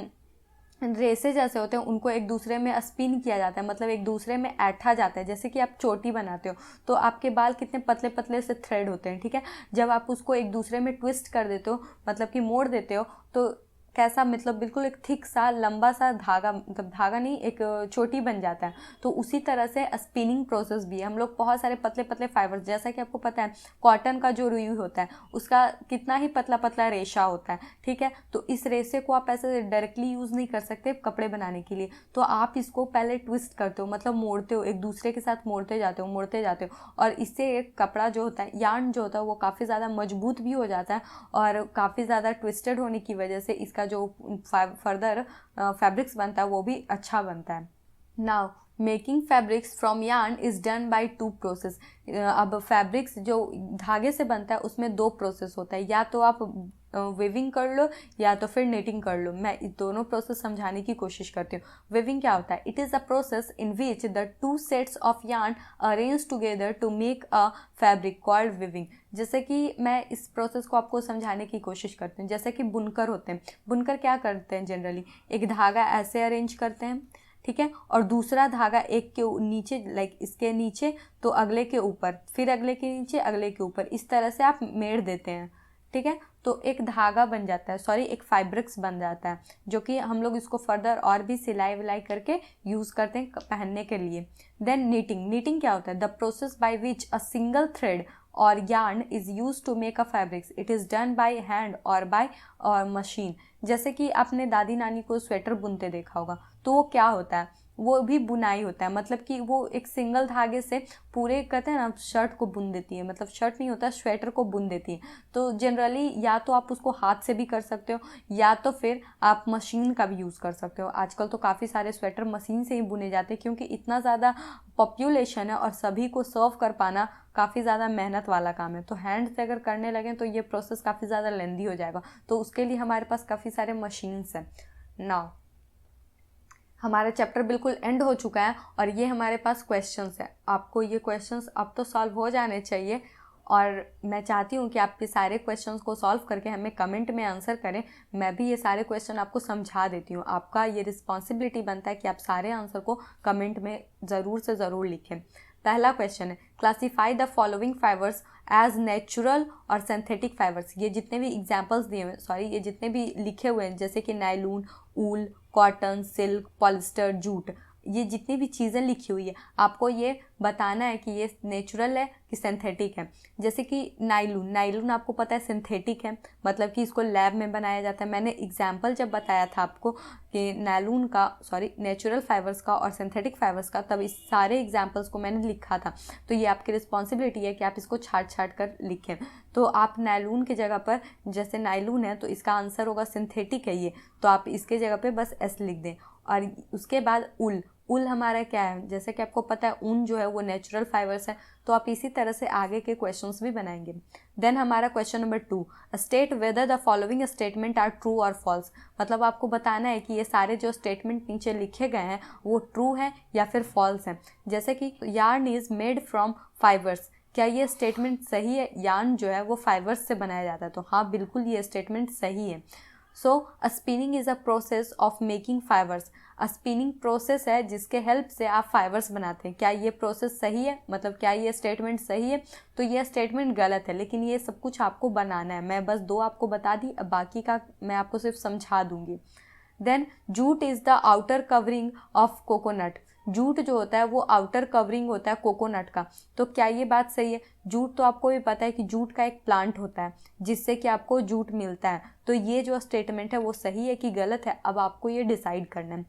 रेसे जैसे होते हैं उनको एक दूसरे में स्पिन किया जाता है, मतलब एक दूसरे में ऐठा जाता है। जैसे कि आप चोटी बनाते हो तो आपके बाल कितने पतले पतले से थ्रेड होते हैं, ठीक है। जब आप उसको एक दूसरे में ट्विस्ट कर देते हो, मतलब कि मोड़ देते हो, तो कैसा, मतलब बिल्कुल एक थिक सा लंबा सा धागा, मतलब धागा नहीं, एक चोटी बन जाता है। तो उसी तरह से स्पिनिंग प्रोसेस भी है। हम लोग बहुत सारे पतले पतले फाइबर्स, जैसा कि आपको पता है कॉटन का जो रुई होता है उसका कितना ही पतला पतला रेशा होता है, ठीक है। तो इस रेशे को आप ऐसे डायरेक्टली यूज़ नहीं कर सकते कपड़े बनाने के लिए, तो आप इसको पहले ट्विस्ट करते हो, मतलब मोड़ते हो, एक दूसरे के साथ मोड़ते जाते हो, और इससे एक कपड़ा जो होता है, यार्न जो होता है, वो काफ़ी ज़्यादा मजबूत भी हो जाता है, और काफ़ी ज़्यादा ट्विस्टेड होने की वजह से इसका जो फर्दर फैब्रिक्स बनता है वो भी अच्छा बनता है। Now making fabrics from yarn is done by 2 process. अब फैब्रिक्स जो धागे से बनता है उसमें 2 प्रोसेस होता है, या तो आप वेविंग कर लो या तो फिर नेटिंग कर लो। मैं इस दोनों प्रोसेस समझाने की कोशिश करती हूँ। वेविंग क्या होता है, it is a process in which the 2 sets of yarn arrange together to make a fabric called weaving. जैसे कि मैं इस प्रोसेस को आपको समझाने की कोशिश करती हूँ। जैसे कि बुनकर होते हैं, बुनकर क्या करते हैं, जनरली एक धागा ऐसे अरेंज करते हैं, ठीक है, और दूसरा धागा एक के नीचे, लाइक इसके नीचे, तो अगले के ऊपर, फिर अगले के नीचे, अगले के ऊपर, इस तरह से आप मेड़ देते हैं, ठीक है। तो एक धागा बन जाता है, सॉरी एक फाइब्रिक्स बन जाता है, जो कि हम लोग इसको फर्दर और भी सिलाई विलाई करके यूज़ करते हैं पहनने के लिए। देन नीटिंग, नीटिंग क्या होता है, the process by which a single thread और yarn is used to make a fabrics. It is done by hand or by machine. जैसे कि आपने दादी नानी को स्वेटर बुनते देखा होगा, तो वो क्या होता है, वो भी बुनाई होता है, मतलब कि वो एक सिंगल धागे से पूरे, कहते हैं ना, शर्ट को बुन देती है, मतलब शर्ट नहीं होता, स्वेटर को बुन देती है। तो जनरली या तो आप उसको हाथ से भी कर सकते हो, या तो फिर आप मशीन का भी यूज़ कर सकते हो। आजकल तो काफ़ी सारे स्वेटर मशीन से ही बुने जाते हैं, क्योंकि इतना ज़्यादा पॉपुलेशन है और सभी को सर्व कर पाना काफ़ी ज़्यादा मेहनत वाला काम है। तो हैंड से अगर करने लगें तो ये प्रोसेस काफ़ी ज़्यादा लेंदी हो जाएगा, तो उसके लिए हमारे पास काफ़ी सारे मशीन्स हैं। नाउ हमारा चैप्टर बिल्कुल एंड हो चुका है, और ये हमारे पास क्वेश्चंस है। आपको ये क्वेश्चंस अब तो सॉल्व हो जाने चाहिए, और मैं चाहती हूँ कि आप ये सारे क्वेश्चंस को सॉल्व करके हमें कमेंट में आंसर करें। मैं भी ये सारे क्वेश्चन आपको समझा देती हूँ। आपका ये रिस्पॉन्सिबिलिटी बनता है कि आप सारे आंसर को कमेंट में ज़रूर से ज़रूर लिखें। पहला क्वेश्चन है, classify the following fibres as natural और सिंथेटिक फाइबर्स। ये जितने भी एग्जाम्पल्स दिए हुए, सॉरी ये जितने भी लिखे हुए हैं, जैसे कि नायलून, ऊल, कॉटन, सिल्क, पॉलिस्टर, जूट, ये जितनी भी चीज़ें लिखी हुई है आपको ये बताना है कि ये नेचुरल है कि सिंथेटिक है। जैसे कि नायलून, नायलून आपको पता है सिंथेटिक है, मतलब कि इसको लैब में बनाया जाता है। मैंने एग्जाम्पल जब बताया था आपको कि नायलून का, सॉरी नेचुरल फाइबर्स का और सिंथेटिक फाइबर्स का, तब इस सारे एग्जाम्पल्स को मैंने लिखा था। तो ये आपकी रिस्पॉन्सिबिलिटी है कि आप इसको छाट कर लिखें। तो आप नायलून की जगह पर, जैसे नायलून है तो इसका आंसर होगा सिंथेटिक है ये, तो आप इसके जगह पे बस एस लिख दें। और उसके बाद उल, उल हमारा क्या है, जैसे कि आपको पता है ऊन जो है वो नेचुरल फाइबर्स है, तो आप इसी तरह से आगे के क्वेश्चंस भी बनाएंगे। देन हमारा question number 2, state whether the following statement are true और फॉल्स। मतलब आपको बताना है कि ये सारे जो स्टेटमेंट नीचे लिखे गए हैं वो ट्रू है या फिर फॉल्स हैं। जैसे कि yarn is made from fibres, क्या ये स्टेटमेंट सही है? यार्न जो है वो फाइबर्स से बनाया जाता है, तो हाँ बिल्कुल ये स्टेटमेंट सही है। So a spinning is a process of making fibres. A spinning process है जिसके हेल्प से आप फाइबर्स बनाते हैं। क्या ये प्रोसेस सही है? मतलब क्या ये स्टेटमेंट सही है? तो ये स्टेटमेंट गलत है, लेकिन ये सब कुछ आपको बनाना है। मैं बस 2 आपको बता दी, अब बाकी का मैं आपको सिर्फ समझा दूंगी। Then jute is the outer covering of coconut. Jute जो होता है वो आउटर कवरिंग होता है कोकोनट का। तो क्या ये बात सही है? जूट तो आपको भी पता है कि जूट का एक प्लांट होता है जिससे कि आपको जूट मिलता है। तो ये जो स्टेटमेंट है वो सही है कि गलत है, अब आपको ये डिसाइड करना है।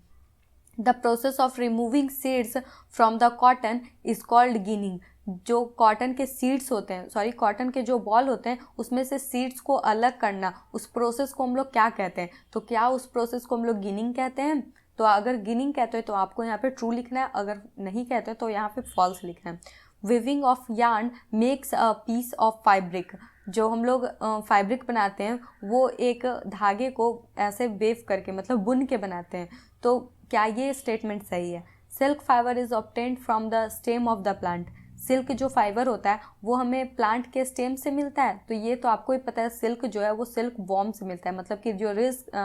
The process of removing seeds from the cotton is called ginning. जो कॉटन के सीड्स होते हैं, सॉरी कॉटन के जो बॉल होते हैं उसमें से सीड्स को अलग करना, उस प्रोसेस को हम लोग क्या कहते हैं? तो क्या उस प्रोसेस को हम लोग गिनिंग कहते हैं? तो अगर गिनिंग कहते हैं तो आपको यहाँ पे ट्रू लिखना है, अगर नहीं कहते हैं तो यहाँ पे फॉल्स लिखना है। Weaving of yarn makes a piece of fabric. जो हम लोग फैब्रिक बनाते हैं वो एक धागे को ऐसे वेव करके मतलब बुन के बनाते हैं। तो क्या ये स्टेटमेंट सही है? Silk fibre is obtained from the stem of the plant. Silk जो फाइबर होता है वो हमें प्लांट के स्टेम से मिलता है। तो ये तो आपको ही पता है, सिल्क जो है वो सिल्क वॉर्म से मिलता है, मतलब कि जो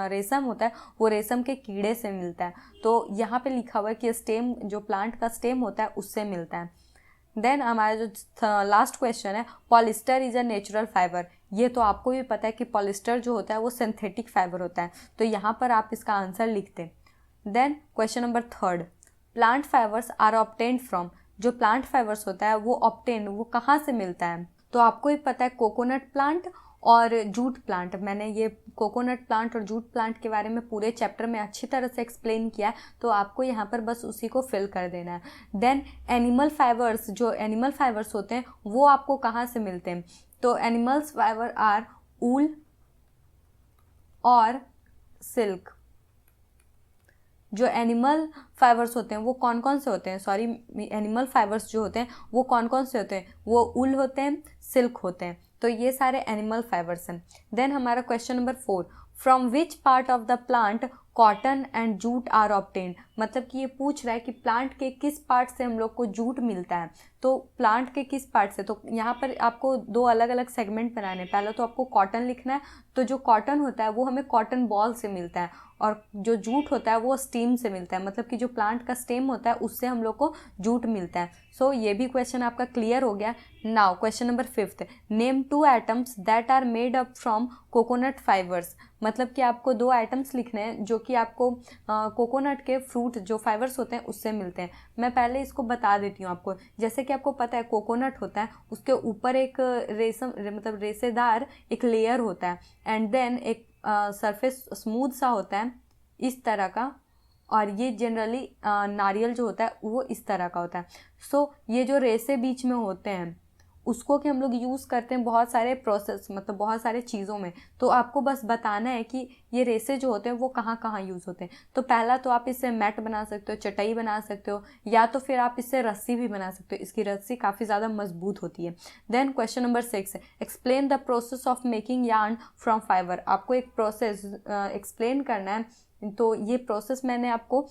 रेशम होता है वो रेशम के कीड़े से मिलता है। तो यहाँ पे लिखा हुआ है कि स्टेम जो प्लांट का स्टेम होता है उससे मिलता है। देन हमारा जो लास्ट क्वेश्चन है, polyester is a natural fibre. ये तो आपको भी पता है कि पॉलिस्टर जो होता है वो सिंथेटिक फाइबर होता है। तो यहाँ पर आप इसका आंसर लिखते हैं। Then question number 3, plant fibres are obtained from. जो प्लांट फाइबर्स होता है वो ऑब्टेन वो कहाँ से मिलता है? तो आपको ही पता है कोकोनट प्लांट और जूट प्लांट। मैंने ये कोकोनट प्लांट और जूट प्लांट के बारे में पूरे चैप्टर में अच्छी तरह से एक्सप्लेन किया है, तो आपको यहाँ पर बस उसी को फिल कर देना है। देन एनिमल फाइबर्स, जो एनिमल फाइबर्स होते हैं वो आपको कहाँ से मिलते हैं? तो एनिमल्स फाइबर आर ऊल और सिल्क। जो एनिमल फाइबर्स होते हैं वो कौन कौन से होते हैं? सॉरी, एनिमल फाइबर्स जो होते हैं वो कौन कौन से होते हैं? वो ऊल होते हैं, सिल्क होते हैं। तो ये सारे एनिमल फाइबर्स हैं। देन हमारा question number 4, from which part of the plant cotton and jute are obtained. मतलब कि ये पूछ रहा है कि प्लांट के किस पार्ट से हम लोग को जूट मिलता है। तो प्लांट के किस पार्ट से? तो यहाँ पर आपको 2 अलग अलग सेगमेंट बनाने हैं। पहला तो आपको कॉटन लिखना है। तो जो कॉटन होता है वो हमें कॉटन बॉल से मिलता है, और जो जूट होता है वो स्टीम से मिलता है, मतलब कि जो प्लांट का स्टेम होता है उससे हम लोग को जूट मिलता है। सो ये भी क्वेश्चन आपका क्लियर हो गया। Now question number 5, name 2 atoms that are made up from coconut fibres. मतलब कि आपको 2 आइटम्स लिखने हैं जो कि आपको कोकोनट के फ्रूट जो फाइबर्स होते हैं उससे मिलते हैं। मैं पहले इसको बता देती हूँ आपको। जैसे कि आपको पता है कोकोनट होता है, उसके ऊपर एक रेशम मतलब रेशेदार एक लेयर होता है, एंड देन एक सरफेस स्मूथ सा होता है इस तरह का, और ये जनरली नारियल जो होता है वो इस तरह का होता है। सो ये जो रेसे बीच में होते हैं उसको कि हम लोग यूज़ करते हैं बहुत सारे प्रोसेस मतलब बहुत सारे चीज़ों में। तो आपको बस बताना है कि ये रेसे जो होते हैं वो कहाँ कहाँ यूज़ होते हैं। तो पहला तो आप इससे मैट बना सकते हो, चटाई बना सकते हो, या तो फिर आप इससे रस्सी भी बना सकते हो। इसकी रस्सी काफ़ी ज़्यादा मजबूत होती है। Then question number 6, explain the process of making yarn from fibre. आपको एक प्रोसेस एक्सप्लेन करना है। तो ये प्रोसेस मैंने आपको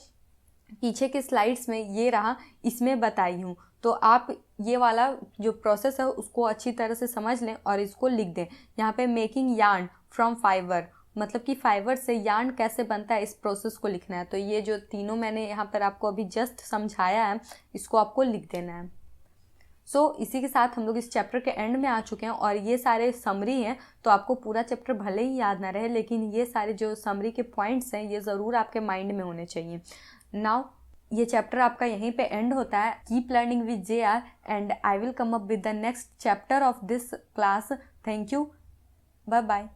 पीछे के स्लाइड्स में ये रहा इसमें बताई हूँ। तो आप ये वाला जो प्रोसेस है उसको अच्छी तरह से समझ लें और इसको लिख दें। यहाँ पे मेकिंग यार्न फ्रॉम फाइबर, मतलब कि फाइबर से यार्न कैसे बनता है, इस प्रोसेस को लिखना है। तो ये जो तीनों मैंने यहाँ पर आपको अभी जस्ट समझाया है इसको आपको लिख देना है। सो इसी के साथ हम लोग इस चैप्टर के एंड में आ चुके हैं, और ये सारे समरी हैं। तो आपको पूरा चैप्टर भले ही याद ना रहे, लेकिन ये सारे जो समरी के पॉइंट्स हैं ये ज़रूर आपके माइंड में होने चाहिए। नाउ ये चैप्टर आपका यहीं पे एंड होता है। Keep learning with JR and I will come up with the next chapter of this class. Thank you, bye bye.